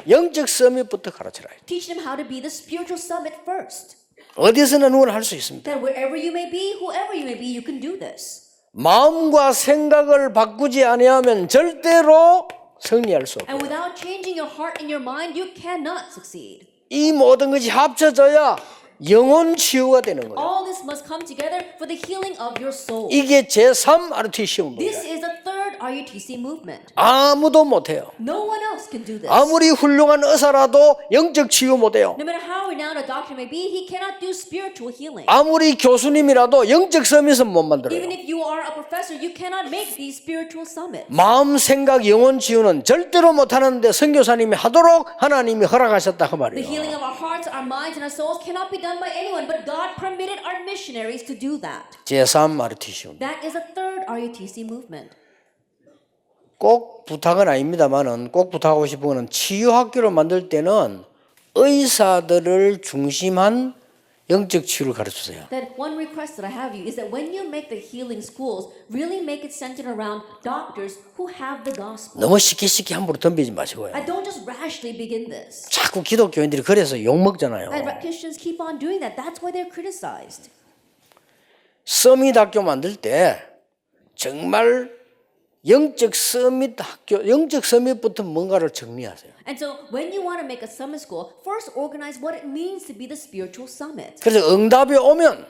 영적 서밋부터 가르쳐라. Teach them how to be the spiritual summit first. 어디서나 누구나 할 수 있습니다. That wherever you may be, whoever you may be, you can do this. 마음과 생각을 바꾸지 아니하면 절대로 승리할 수 And 없어요. without changing your heart and your mind, you cannot succeed. 이 모든 것이 합쳐져야 영혼 치유가 되는 거예요. All this must come together for the healing of your soul. 이게 제3 RUTC 운동이에요. This is the third RUTC movement. 아무도 못해요. No one else can do this. 아무리 훌륭한 의사라도 영적 치유 못해요. No matter how renowned a doctor may be, he cannot do spiritual healing. 아무리 교수님이라도 영적 서밋은 못 만들어요. Even if you are a professor, you cannot make these spiritual summits. 마음, 생각, 영혼 치유는 절대로 못하는데 선교사님이 하도록 하나님이 허락하셨다 그 The 말이에요. healing of our hearts, our minds, and our souls cannot be done by anyone, but God permitted our missionaries to do that. 제3 RUTC 운동. That is a third RUTC movement. 꼭 부탁은 아닙니다만은 꼭 부탁하고 싶은 거는 치유 학교를 만들 때는 의사들을 중심한 영적 치유를 가르쳐주세요. That one request that I have you is that when you make the healing schools, really make it centered around doctors who have the gospel. 너무 쉽게 함부로 덤비지 마시고요. I don't just rashly begin this. 자꾸 기독교인들이 그래서 욕먹잖아요. And Christians keep on doing that. That's why they're criticized. 서밋 학교 만들 때 정말 영적 서밋부터 뭔가를 정리하세요. And so when you want to make a summit school, first organize what it means to be the spiritual summit. 그래서 응답이 오면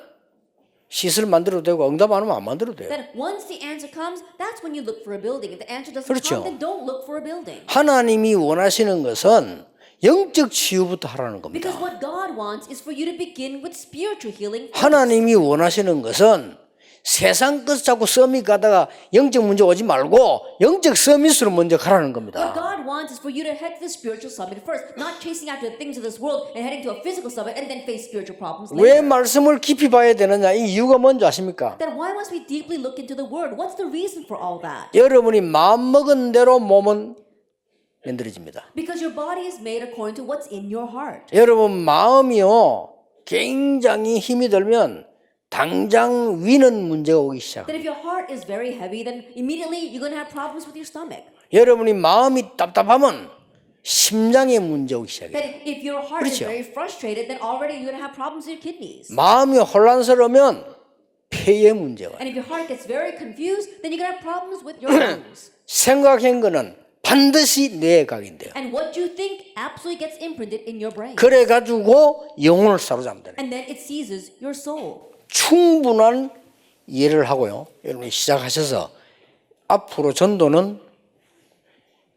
시설 만들어도 되고 응답 안 오면 안 만들어도 돼요. Then once the answer comes, that's when you look for a building. If the answer doesn't 그렇죠. come, then don't look for a building. 하나님이 원하시는 것은 영적 치유부터 하라는 겁니다. Because what God wants is for you to begin with spiritual healing. 하나님이 원하시는 것은 세상 것 자꾸 서밋 가다가 영적 문제 오지 말고 영적 서밋으로 먼저 가라는 What 겁니다. God wants is for you to head to the spiritual summit first, not chasing after the things of this world and heading to a physical summit and then face spiritual problems 왜 later. 말씀을 깊이 봐야 되느냐? 이 이유가 뭔지 아십니까? Then why must we deeply look into the Word? What's the reason for all that? 여러분이 마음먹은 대로 몸은 만들어집니다. Because your body is made according to what's in your heart. 여러분 마음이요 굉장히 힘이 들면 당장 위는 문제가 오기 시작합니다. That if your heart is very heavy, then immediately you're going to have problems with your stomach. 여러분이 마음이 답답하면 심장에 문제 오기 시작해요. That if your heart is 그렇죠. very frustrated, then already you're going to have problems with your kidneys. 마음이 혼란스러우면 폐에 문제가. And if your heart gets very confused, then you're going to have problems with your lungs. 생각한 거는 반드시 뇌에 각인돼요. And what you think absolutely gets imprinted in your brain. 그래 가지고 영혼을 사로잡는다. And then it seizes your soul. 충분한 이해를 하고요. 여러분이 시작하셔서 앞으로 전도는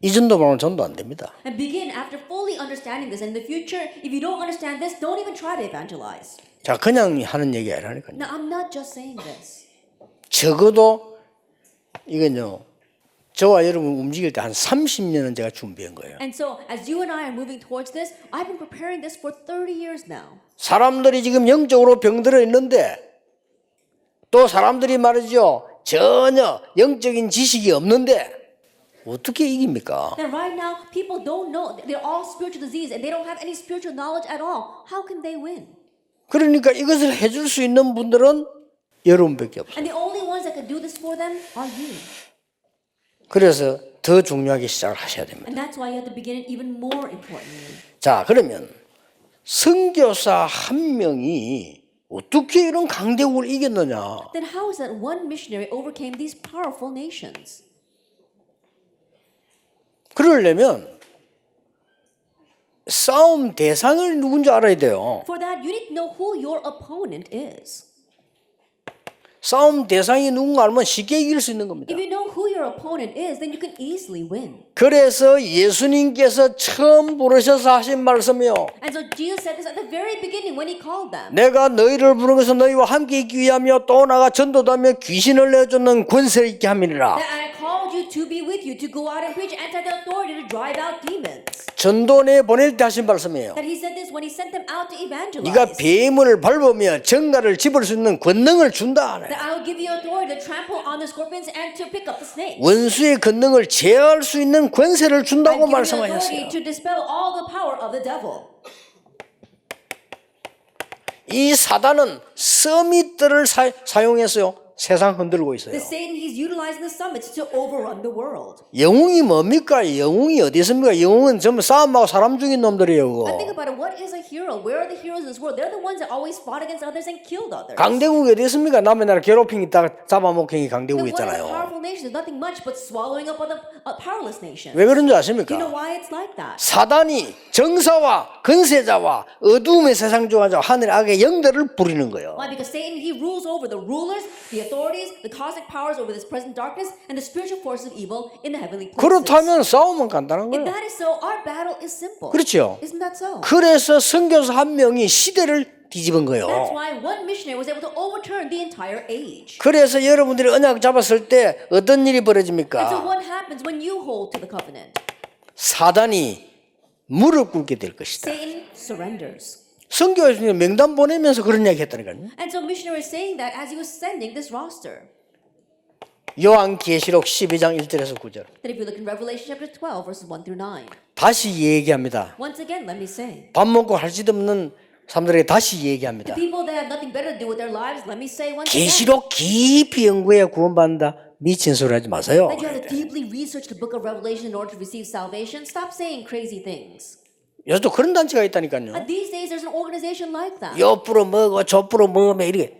이 정도만은 전도 안 됩니다. And begin after fully understanding this. And in the future, if you don't understand this, don't even try to evangelize. 자, 그냥 하는 얘기 아니라니까요. Now, I'm not just saying this. 적어도 이건요. 저와 여러분 움직일 때 한 30년은 제가 준비한 거예요. And so, as you and I are moving towards this, I've been preparing this for 30 years now. 사람들이 지금 영적으로 병들어 있는데 또 사람들이 말이죠. 전혀 영적인 지식이 없는데 어떻게 이깁니까? And right now, people don't know. They're all spiritual disease and they don't have any spiritual knowledge at all. How can they win? 그러니까 이것을 해줄 수 있는 분들은 여러분밖에 없어요. And the only ones that can do this for them are you. 그래서 더 중요하게 시작을 하셔야 됩니다. And that's why you have to begin it even more importantly. 자, 그러면 선교사 한 명이 어떻게 이런 강대국을 이겼느냐? Then how is that one missionary overcame these powerful nations? 그러려면 싸움 대상을 누군지 알아야 돼요. For that, you need to know who your opponent is. 싸움 대상이 누군가 알면 쉽게 이길 수 있는 겁니다. If you know who your opponent is, then you can easily win. 그래서 예수님께서 처음 부르셔서 하신 말씀이요. And so Jesus said this at the very beginning when he called them. 내가 너희를 부른 것은 너희와 함께 있기 위하며 또 나가 전도하며 귀신을 내쫓는 권세를 있게 함이니라. That I called you to be with you, to go out and preach, and to the authority to drive out demons. 전도 내 보낼 때 하신 말씀이에요. That he said this when he sent them out to evangelize. 네가 뱀을 밟으며 정갈을 집을 수 있는 권능을 준다. That I will give you authority to trample on the scorpions and to pick up the snakes. 원수의 권능을 제어할 수 있는 권세를 I 준다고 give you authority 말씀하셨어요. to dispel all the power of the devil. 이 사단은 서밋들을 사용해서요. 세상 흔들고 있어요. The Satan, he's utilizing the summits to overrun the world. 영웅이 뭡니까? 영웅이 어디 있습니까? 영웅은 전부 싸움하고 사람 죽인 놈들이에요. But think 그거. about it. What is a hero? Where are the heroes in this world? They're the ones that always fought against others and killed others. 강대국이 어디 있습니까? 남의 나라 괴롭힘 있다가 잡아먹힌 Then 강대국 what is a 있잖아요. powerful nation? There's nothing much but swallowing up other powerless nations. 왜 그런지 Do you know 아십니까? why it's like that? 사단이 정사와 근세자와 어두움의 세상 중에서 하늘의 악의 영들을 부리는 거예요. Why? Because Satan, he rules over the rulers, the authorities, the cosmic powers over this present darkness, and the spiritual forces of evil in the heavenly places. 그렇다면 싸움은 간단한 If 거예요. that is so, our battle is simple. 그렇죠. Isn't that so? 그래서 선교사 한 명이 시대를 뒤집은 That's 거예요. why one missionary was able to overturn the entire age. 그래서 여러분들이 언약 잡았을 때 어떤 일이 And so 벌어집니까? what happens when you hold to the covenant? 사단이 무릎 꿇게 될 것이다. Satan surrenders. 선교에서 명단 보내면서 그런 이야기 했다니까요. And so missionary is saying that as he was sending this roster. 요한계시록 12장 1절에서 9절. That if you look in Revelation chapter 12 verses 1 through 9. 다시 얘기합니다. Once again, let me say. 밥 먹고 할 짓 없는 사람들에게 다시 얘기합니다. The people that have nothing better to do with their lives, let me say once again. 계시록 깊이 연구해 구원받는다. 미친 소리 하지 마세요. That you have to deeply research the book of Revelation in order to receive salvation. Stop saying crazy things. 요즘도 그런 단체가 있다니까요. These days, there's an organization like that. 옆으로 먹어 저프로 먹으면 이렇게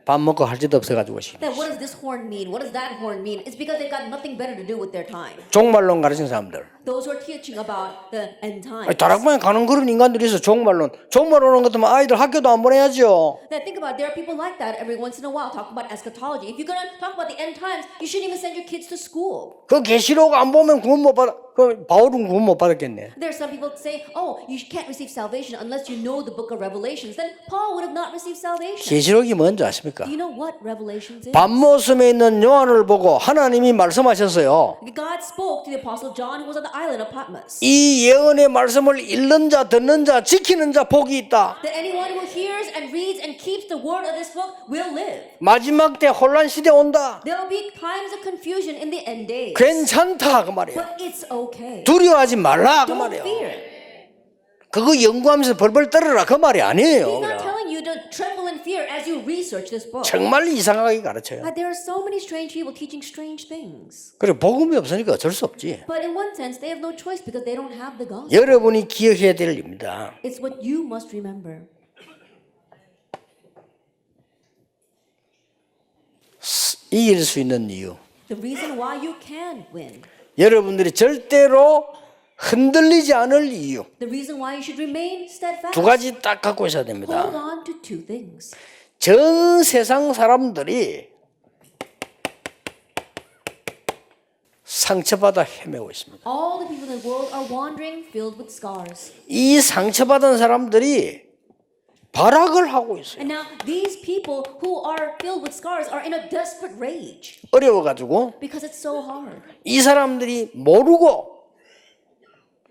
밥 먹고 할 짓도 없어가지고 That what does this horn mean? What does that horn mean? It's because they've got nothing better to do with their time. 종말론 가르치는 사람들. Those who are teaching about the end times. 다락방에 가는 그런 인간들이 있어. 종말론 오는 것도면 아이들 학교도 안 보내야죠. That think about it, there are people like that every once in a while talking about eschatology. If you're going to talk about the end times, you shouldn't even send your kids to school. 그 계시록 안 보면 구원 못 받아. 그 바울은 구원 못 받았겠네. There are some people that say, oh, you can't receive salvation unless you know the book of Revelations. Then Paul would have not received salvation. 계시록이 뭔지 아십니까? Do you know what Revelations is? 밤모섬에 있는 요한을 보고 하나님이 말씀하셨어요. God spoke to the apostle John who was on the island of Patmos. 이 예언의 말씀을 읽는 자, 듣는 자, 지키는 자 복이 있다. That anyone who hears and reads and keeps the word of this book will live. 마지막 때 혼란 시대 온다. There will be times of confusion in the end days. 괜찮다 그 말이에요. But it's okay. 두려워하지 말라 그 Don't 말이에요. fear. 그거 연구하면서 벌벌 떨어라 그 말이 아니에요. He's not telling you to tremble in fear as you research this book. 정말 이상하게 가르쳐요. But there are so many strange people teaching strange things. 그리고 복음이 없으니까 어쩔 수 없지. But in one sense, they have no choice because they don't have the gospel. 여러분이 기억해야 될 일입니다. It's what you must remember. 이길 수 있는 이유. The reason why you can win. 여러분들이 절대로 흔들리지 않을 이유. The reason why you should remain steadfast. 두 가지 딱 갖고 있어야 Hold 됩니다. on to two things. 전 세상 사람들이 상처받아 헤매고 있습니다. All the people in the world are wandering, filled with scars. 이 상처받은 사람들이 발악을 하고 있어요. And now these people who are filled with scars are in a desperate rage 어려워가지고 because it's so hard. 이 사람들이 모르고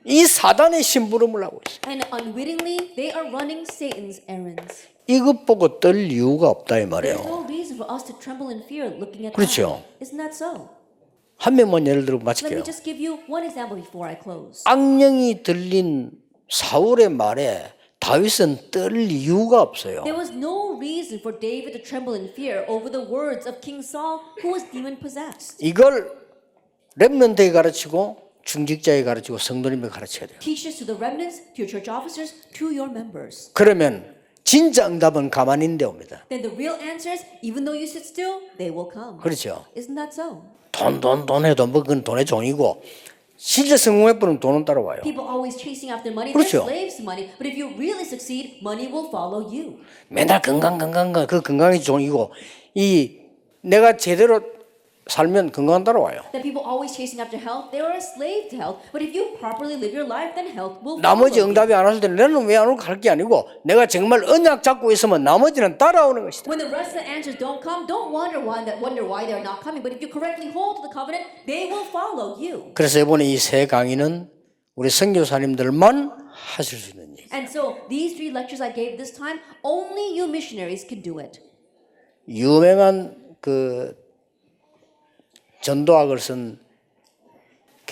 이 사단의 심부름을 하고 있어요. And unwittingly, they are running Satan's errands. 이것 보고 떨 이유가 없다 이 There's 말이에요. no reason for us to tremble in fear looking at 그렇죠. that. Isn't that so? 한 명만 예를 들어 Let 마칠게요. me just give you one example before I close. 악령이 들린 사울의 말에 다윗은 떨 이유가 없어요. There was no reason for David to tremble in fear over the words of King Saul, who was demon possessed. 이걸 렘넌트에 가르치고 중직자에 가르치고 성도님에 가르쳐야 돼요. Teach this to the remnants, to your church officers, to your members. 그러면 진짜 응답은 가만히 있는데 옵니다. Then the real answers, even though you sit still, they will come. 그렇죠. Isn't that so? 돈 해도 뭐 그건 돈의 종이고 실제 성공해버리면 돈은 따라와요. People always chasing after money. 그렇죠. They're slaves to money. But if you really succeed, money will follow you. 맨날 건강 그 건강이 종이고 이 내가 제대로 살면 건강 따라와요. That people always chasing after health, they are a slave to health. But if you properly live your life, then health will follow 나머지 you. 응답이 안 왔을 때는 나는 왜 안 올까 할 게 아니고 내가 정말 언약 잡고 있으면 나머지는 따라오는 것이다. When the rest of the answers don't come, don't wonder why they're not coming. But if you correctly hold to the covenant, they will follow you. 그래서 이번에 이 세 강의는 우리 선교사님들만 하실 수 있는 일. And so these 3 lectures I gave this time, only you missionaries can do it. 유명한 그 전도학을 쓴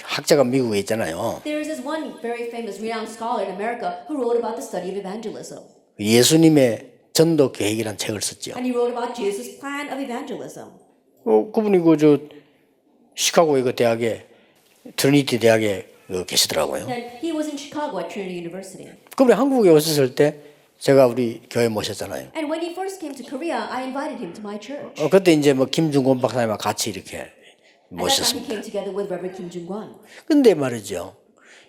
학자가 미국에 있잖아요. There is this one very famous, renowned scholar in America who wrote about the study of evangelism. 예수님의 전도 계획이라는 책을 썼죠. And he wrote about Jesus' plan of evangelism. 그분이 그 시카고의 그 대학에 트리니티 대학에 계시더라고요. And he was in Chicago at Trinity University. 그분이 한국에 오셨을 때 제가 우리 교회 모셨잖아요. And when he first came to Korea, I invited him to my church. 그때 이제 뭐 김중곤 박사님과 같이 이렇게 At that time, he 모셨습니다. came together with Reverend Kim Jung-kwon. 근데 말이죠.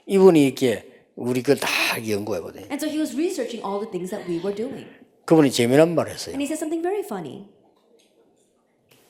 이분이 이렇게 우리 걸 다 연구해보더니 And so he was researching all the things that we were doing. 그분이 재미난 말을 했어요. And he said something very funny.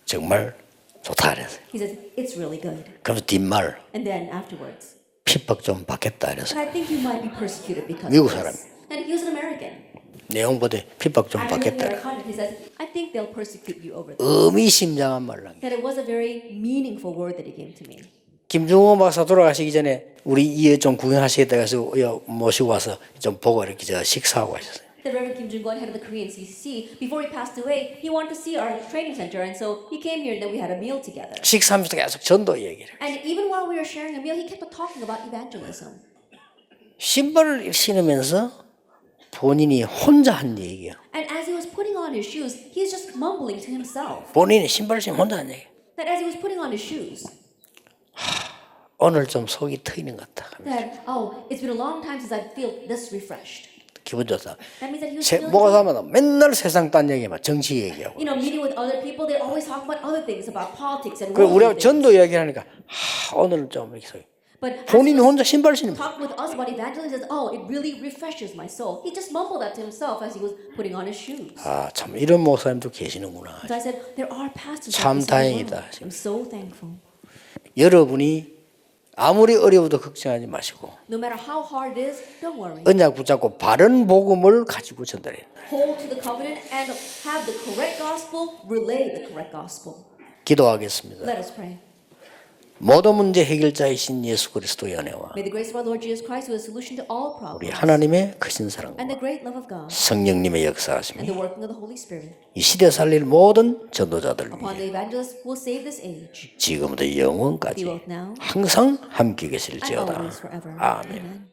정말 좋다 그랬어요. He says, it's really good. 그러면서 뒷말 And then afterwards, 핍박 좀 받겠다 but 그랬어요. I think you might be persecuted because 미국 of 사람. this. And he was an American. 내용보다 핍박 좀 I read 받겠다. their content. He says, I think they'll persecute you over this. 의미심장한 말랑. That it was a very meaningful word that he gave to me. 김중호 박사 돌아가시기 전에 우리 이에 좀 구경하시겠다 해서 모시고 와서 좀 보고 이렇게 식사하고 하셨어요. The Reverend Kim Jung-kwon, head of the Korean CCC, before he passed away, he wanted to see our training center, and so he came here and then we had a meal together. 식사하면서 계속 전도 얘기를. And even while we were sharing a meal, he kept on talking about evangelism. 신발을 신으면서 본인이 혼자 한 얘기야. And as he was putting on his shoes, he's just mumbling to himself. 본인이 신발 신으면 혼자 한 얘기. That as he was putting on his shoes, 오늘 좀 속이 트이는 것 같다. that, oh, it's been a long time since I feel this refreshed. 기분 좋다. That means that he was feeling 뭐가 사면 맨날 세상 딴 얘기만 정치 얘기하고. meeting with other people, they always talk about other things, about politics and 그 우리가 worldly things. 전도 이야기하니까 오늘은 좀 이렇게 속이. But as 본인이 he was 혼자 신발 신으면 talking with us about evangelism, he says, oh, it really refreshes my soul. He just mumbled that to himself as he was putting on his shoes. 참 이런 목사님도 계시는구나. So I said, there are pastors 참 like this in the 다행이다. world. I'm so thankful. 여러분이 아무리 어려워도 걱정하지 마시고 No matter how hard it is, don't worry. 언약 붙잡고 바른 복음을 가지고 전달해. Hold to the covenant and have the correct gospel, relay the correct gospel. 기도하겠습니다. Let us pray. 모든 문제 해결자이신 예수 그리스도의 은혜와 May the grace of our Lord Jesus Christ, who is the solution to all 우리 problems, 하나님의 크신 사랑과 and the great love of God, 성령님의 and 역사하심이 the working of the Holy Spirit, 이 시대 살릴 모든 전도자들 upon 위해 the evangelists who will save this age, 지금부터 be 영원까지 both now 항상 함께 and 계실지어다. always forever. 아멘. Amen.